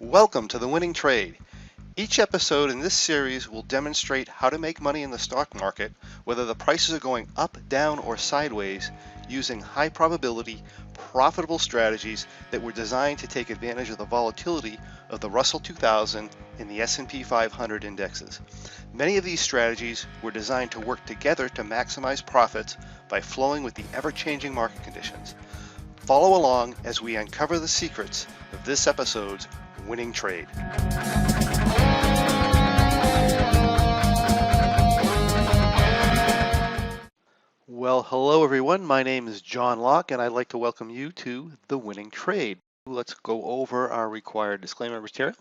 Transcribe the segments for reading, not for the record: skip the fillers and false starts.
Welcome to The Winning Trade. Each episode in this series will demonstrate how to make money in the stock market, whether the prices are going up, down, or sideways, using high probability, profitable strategies that were designed to take advantage of the volatility of the Russell 2000 and the S&P 500 indexes. Many of these strategies were designed to work together to maximize profits by flowing with the ever-changing market conditions. Follow along as we uncover the secrets of this episode's winning trade. Well, hello everyone. My name is John Locke and I'd like to welcome you to The Winning Trade. Let's go over our required disclaimer material.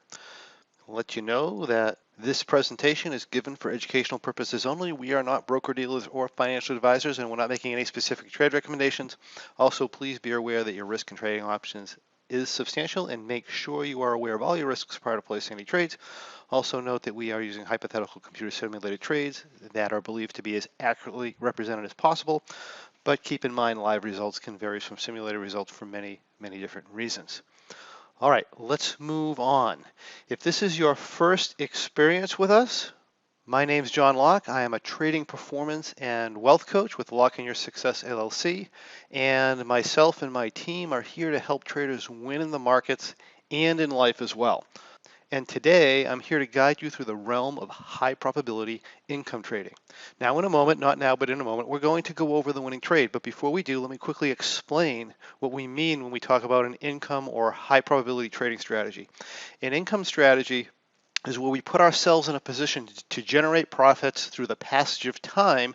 I'll let you know that this presentation is given for educational purposes only. We are not broker-dealers or financial advisors, and we're not making any specific trade recommendations. Also, please be aware that your risk in trading options is substantial, and make sure you are aware of all your risks prior to placing any trades. Also note that we are using hypothetical computer simulated trades that are believed to be as accurately represented as possible, but keep in mind live results can vary from simulated results for many different reasons. All right, let's move on. If this is your first experience with us, my name's John Locke. I am a trading performance and wealth coach with Locke in Your Success LLC, and myself and my team are here to help traders win in the markets and in life as well. And today I'm here to guide you through the realm of high probability income trading. Now in a moment, not now, but in a moment, we're going to go over the winning trade. But before we do, let me quickly explain what we mean when we talk about an income or high probability trading strategy. An income strategy is where we put ourselves in a position to generate profits through the passage of time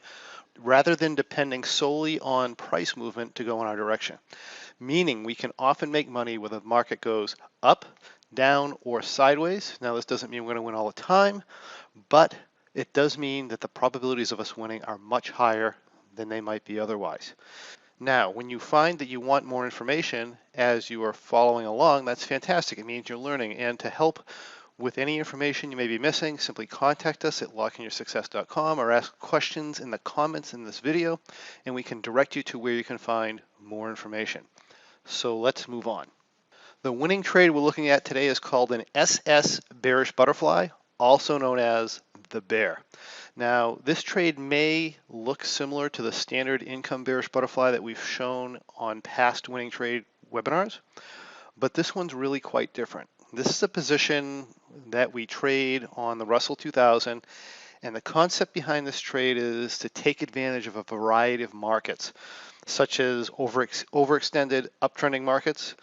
rather than depending solely on price movement to go in our direction. Meaning we can often make money whether the market goes up, down, or sideways. Now this doesn't mean we're going to win all the time, but it does mean that the probabilities of us winning are much higher than they might be otherwise. Now, when you find that you want more information as you are following along, that's fantastic. It means you're learning. And to help with any information you may be missing, simply contact us at lockeinyoursuccess.com or ask questions in the comments in this video, and we can direct you to where you can find more information. So let's move on. The winning trade we're looking at today is called an SS Bearish Butterfly, also known as the bear. Now, this trade may look similar to the standard income bearish butterfly that we've shown on past winning trade webinars, but this one's really quite different. This is a position that we trade on the Russell 2000, and the concept behind this trade is to take advantage of a variety of markets, such as overextended uptrending markets,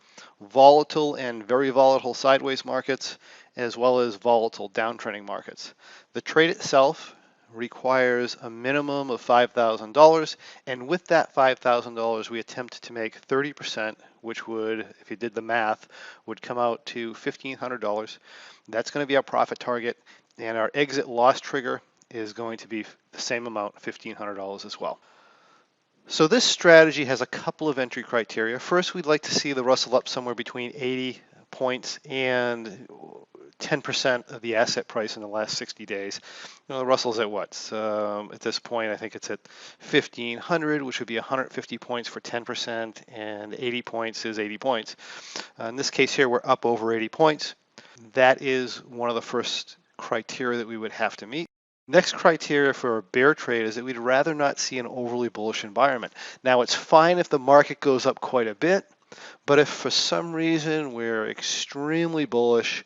volatile and very volatile sideways markets, as well as volatile downtrending markets. The trade itself requires a minimum of $5,000, and with that $5,000 we attempt to make 30%, which would, if you did the math, would come out to $1,500. That's going to be our profit target, and our exit loss trigger is going to be the same amount, $1,500 as well. So this strategy has a couple of entry criteria. First, we'd like to see the Russell up somewhere between 80 points and 10% of the asset price in the last 60 days. You know, the Russell's at what? At this point, I think it's at 1,500, which would be 150 points for 10%, and 80 points is 80 points. In this case here, we're up over 80 points. That is one of the first criteria that we would have to meet. Next criteria for a bear trade is that we'd rather not see an overly bullish environment. Now, it's fine if the market goes up quite a bit, but if for some reason we're extremely bullish,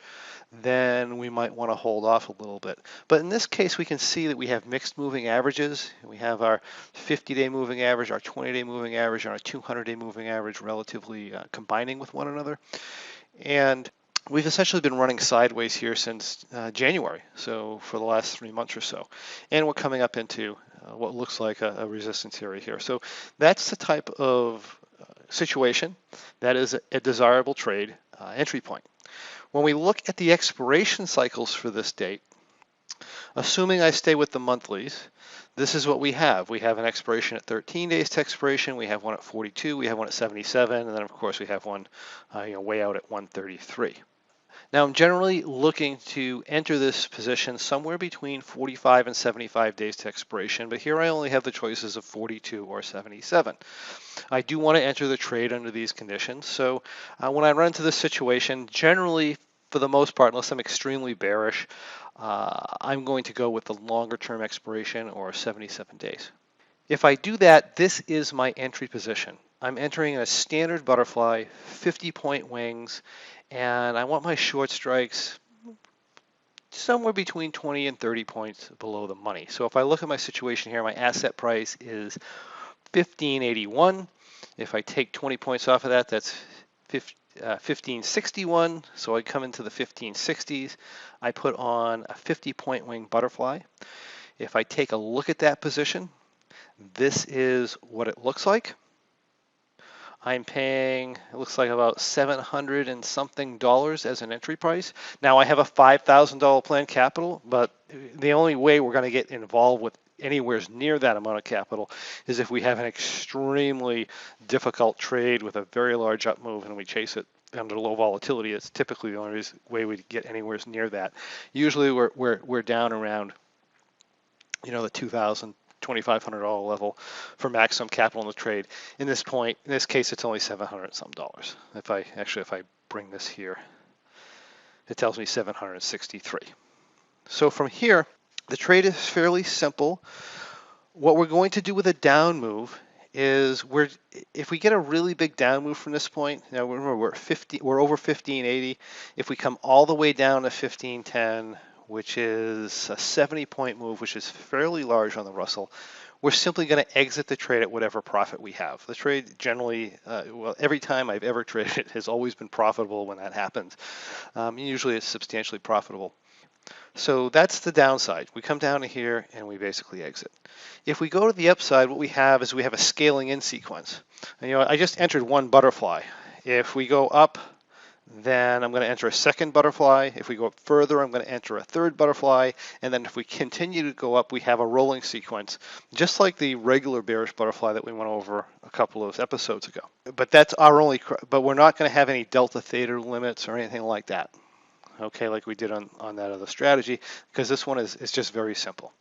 then we might want to hold off a little bit. But in this case, we can see that we have mixed moving averages. We have our 50-day moving average, our 20-day moving average, and our 200-day moving average relatively combining with one another. And we've essentially been running sideways here since January, so for the last 3 months or so. And we're coming up into what looks like a resistance area here. So that's the type of situation that is a desirable trade entry point. When we look at the expiration cycles for this date, assuming I stay with the monthlies, this is what we have. We have an expiration at 13 days to expiration, we have one at 42, we have one at 77, and then of course we have one way out at 133. Now I'm generally looking to enter this position somewhere between 45 and 75 days to expiration, but here I only have the choices of 42 or 77. I do want to enter the trade under these conditions, so when I run into this situation, generally for the most part, unless I'm extremely bearish, I'm going to go with the longer term expiration or 77 days. If I do that, this is my entry position. I'm entering a standard butterfly, 50-point wings, and I want my short strikes somewhere between 20 and 30 points below the money. So if I look at my situation here, my asset price is 1581. If I take 20 points off of that, that's 1561. So I come into the 1560s. I put on a 50-point wing butterfly. If I take a look at that position, this is what it looks like. I'm paying, it looks like about 700 and something dollars as an entry price. Now I have a $5,000 planned capital, but the only way we're going to get involved with anywhere near that amount of capital is if we have an extremely difficult trade with a very large up move and we chase it under low volatility. It's typically the only way we get anywhere near that. Usually we're down around, you know, the 2,000. $2,500 level for maximum capital in the trade. In this case, it's only 700 some dollars. If I bring this here, it tells me 763. So from here, the trade is fairly simple. What we're going to do with a down move is if we get a really big down move from this point, now remember we're over 1580. If we come all the way down to 1510, which is a 70-point move, which is fairly large on the Russell, we're simply going to exit the trade at whatever profit we have. The trade generally, well, every time I've ever traded it has always been profitable when that happens. Usually it's substantially profitable. So that's the downside. We come down to here and we basically exit. If we go to the upside, what we have is we have a scaling in sequence. And, you know, I just entered one butterfly. If we go up, then I'm going to enter a second butterfly. If we go up further, I'm going to enter a third butterfly. And then if we continue to go up, we have a rolling sequence, just like the regular bearish butterfly that we went over a couple of episodes ago. But that's our only, but we're not going to have any delta theta limits or anything like that. Okay, like we did on that other strategy, because this one is just very simple.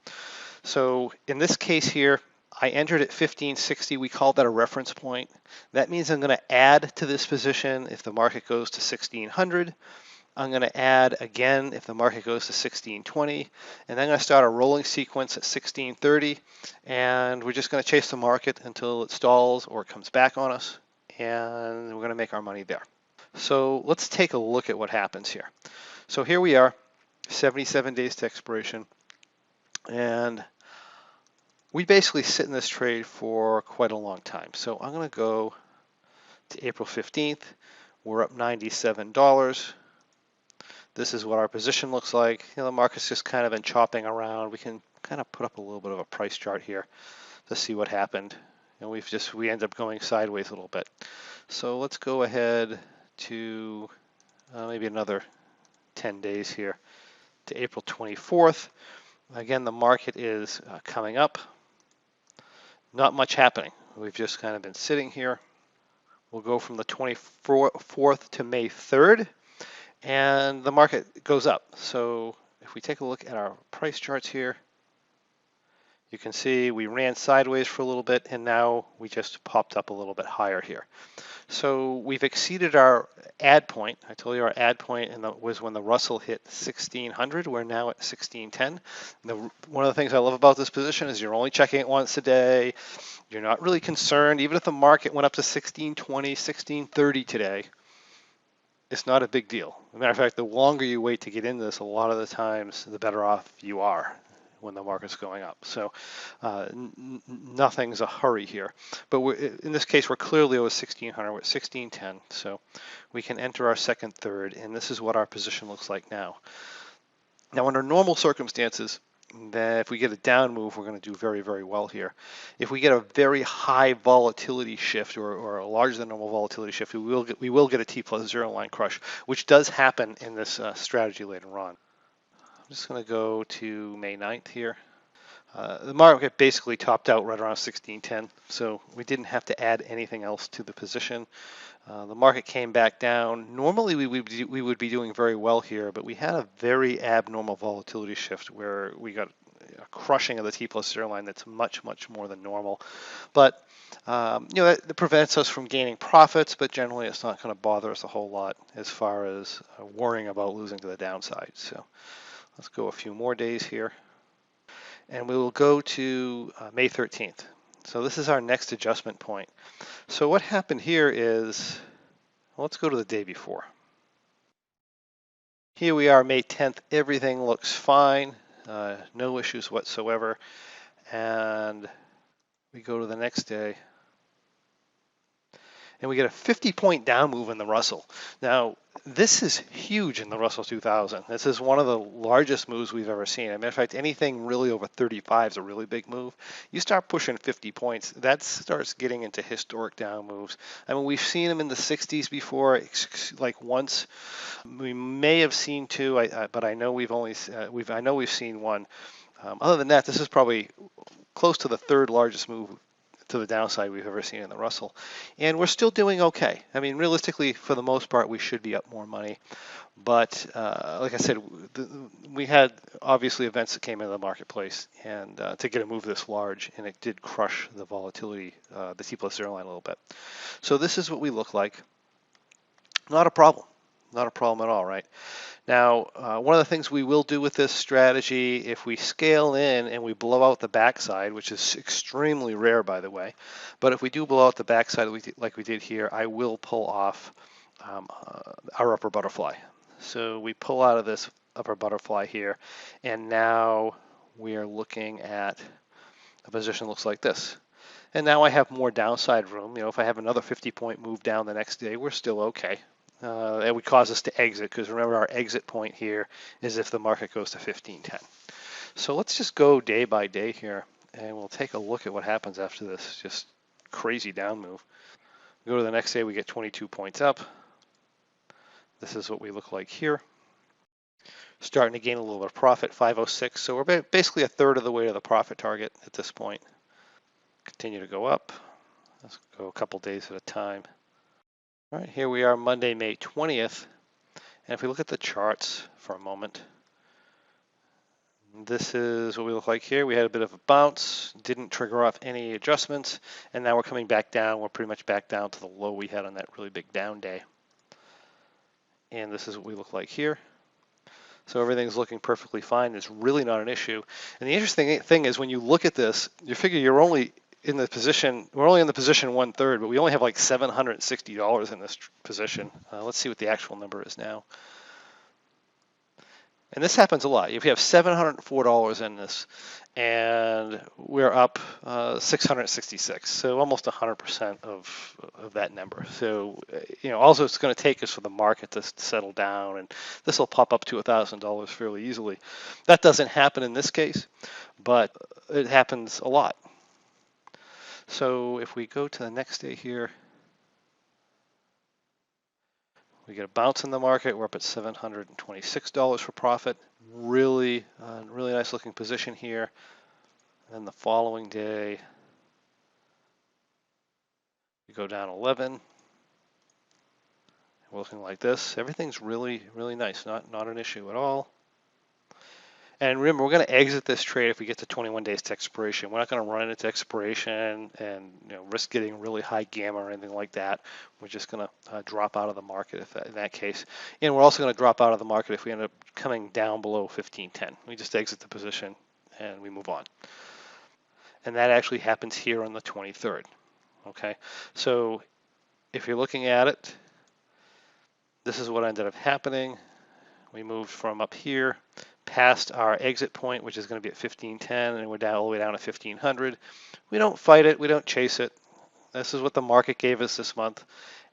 So in this case here, I entered at 1560. We called that a reference point. That means I'm going to add to this position if the market goes to 1600. I'm going to add again if the market goes to 1620. And then I'm going to start a rolling sequence at 1630. And we're just going to chase the market until it stalls or it comes back on us. And we're going to make our money there. So let's take a look at what happens here. So here we are, 77 days to expiration. And we basically sit in this trade for quite a long time. So I'm going to go to April 15th. We're up $97. This is what our position looks like. You know, the market's just kind of been chopping around. We can kind of put up a little bit of a price chart here to see what happened. And we end up going sideways a little bit. So let's go ahead to maybe another 10 days here to April 24th. Again, the market is coming up. Not much happening. We've just kind of been sitting here. We'll go from the 24th to May 3rd, and the market goes up. So if we take a look at our price charts here, you can see we ran sideways for a little bit, and now we just popped up a little bit higher here. So we've exceeded our add point. I told you our add point was when the Russell hit 1600. We're now at 1610. One of the things I love about this position is you're only checking it once a day. You're not really concerned. Even if the market went up to 1620, 1630 today, it's not a big deal. As a matter of fact, the longer you wait to get into this, a lot of the times, the better off you are when the market's going up. So nothing's a hurry here. But in this case, we're clearly over 1600. We're at 1610. So we can enter our second, third, and this is what our position looks like now. Now, under normal circumstances, that if we get a down move, we're going to do very, very well here. If we get a very high volatility shift or a larger than normal volatility shift, we will get a T+0 line crush, which does happen in this strategy later on. I'm just going to go to May 9th here. The market basically topped out right around 1610, so we didn't have to add anything else to the position. The market came back down. Normally we would be doing very well here, but we had a very abnormal volatility shift where we got a crushing of the T+0 line that's much, much more than normal. But that prevents us from gaining profits, but generally it's not going to bother us a whole lot as far as worrying about losing to the downside. So let's go a few more days here. And we will go to May 13th. So this is our next adjustment point. So what happened here is, well, let's go to the day before. Here we are, May 10th. Everything looks fine, no issues whatsoever. And we go to the next day, and we get a 50-point down move in the Russell. Now, this is huge in the Russell 2000. This is one of the largest moves we've ever seen. As a matter of fact, anything really over 35 is a really big move. You start pushing 50 points, that starts getting into historic down moves. I mean, we've seen them in the 60s before, like once. We may have seen two, but I know we've seen one. Other than that, this is probably close to the third largest move to the downside we've ever seen in the Russell. And we're still doing okay. I mean, realistically, for the most part, we should be up more money. But like I said, we had obviously events that came into the marketplace and to get a move this large, and it did crush the volatility, the T+0 line a little bit. So this is what we look like. Not a problem. Not a problem at all, right? Now, one of the things we will do with this strategy, if we scale in and we blow out the backside, which is extremely rare, by the way, but if we do blow out the backside like we did here, I will pull off our upper butterfly. So we pull out of this upper butterfly here, and now we are looking at a position that looks like this. And now I have more downside room. If I have another 50-point move down the next day, we're still okay. It would cause us to exit, because remember, our exit point here is if the market goes to 1510. So let's just go day by day here, and we'll take a look at what happens after this just crazy down move. We go to the next day, we get 22 points up. This is what we look like here. Starting to gain a little bit of profit, 506. So we're basically a third of the way to the profit target at this point. Continue to go up. Let's go a couple days at a time. All right, here we are Monday, May 20th. And if we look at the charts for a moment, this is what we look like here. We had a bit of a bounce, didn't trigger off any adjustments, and now we're coming back down. We're pretty much back down to the low we had on that really big down day. And this is what we look like here. So everything's looking perfectly fine. It's really not an issue. And the interesting thing is, when you look at this, you figure you're only in the position, we're only in the position 1/3, but we only have like $760 in this position. Let's see what the actual number is now. And this happens a lot. If you have $704 in this, and we're up 666, so almost 100% of that number. So, also it's going to take us for the market to settle down, and this will pop up to $1,000 fairly easily. That doesn't happen in this case, but it happens a lot. So if we go to the next day here, we get a bounce in the market. We're up at $726 for profit. Really nice looking position here. And the following day, we go down 11. We're looking like this. Everything's really nice. Not an issue at all. And remember, we're going to exit this trade if we get to 21 days to expiration. We're not going to run into expiration and risk getting really high gamma or anything like that. We're just going to drop out of the market in that case. And we're also going to drop out of the market if we end up coming down below 1510. We just exit the position and we move on. And that actually happens here on the 23rd. Okay, so if you're looking at it, this is what ended up happening. We moved from up here past our exit point, which is going to be at 1510, and we're down all the way down to 1500. We don't fight it. We don't chase it. This is what the market gave us this month,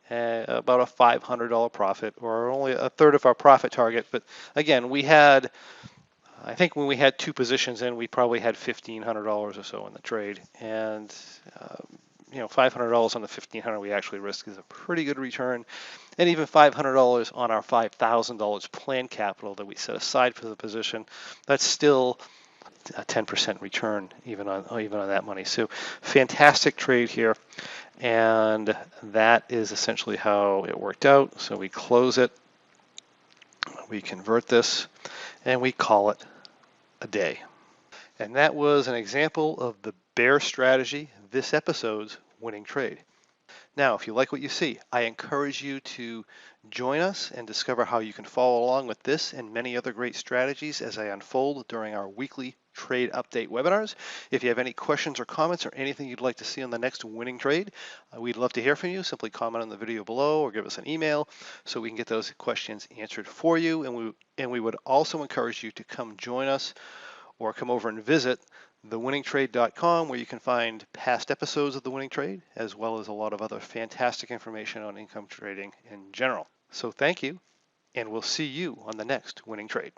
about a $500 profit, or only a third of our profit target. But again, we had, I think when we had two positions in, we probably had $1,500 or so in the trade, and $500 on the 1500 we actually risk is a pretty good return. And even $500 on our $5,000 planned capital that we set aside for the position, that's still a 10% return even on that money. So fantastic trade here, and that is essentially how it worked out. So we close it, we convert this, and we call it a day. And that was an example of the bear strategy, this episode's winning trade. Now, if you like what you see, I encourage you to join us and discover how you can follow along with this and many other great strategies as I unfold during our weekly trade update webinars. If you have any questions or comments or anything you'd like to see on the next winning trade, we'd love to hear from you. Simply comment on the video below or give us an email so we can get those questions answered for you. And we would also encourage you to come join us or come over and visit thewinningtrade.com, where you can find past episodes of The Winning Trade, as well as a lot of other fantastic information on income trading in general. So thank you, and we'll see you on the next Winning Trade.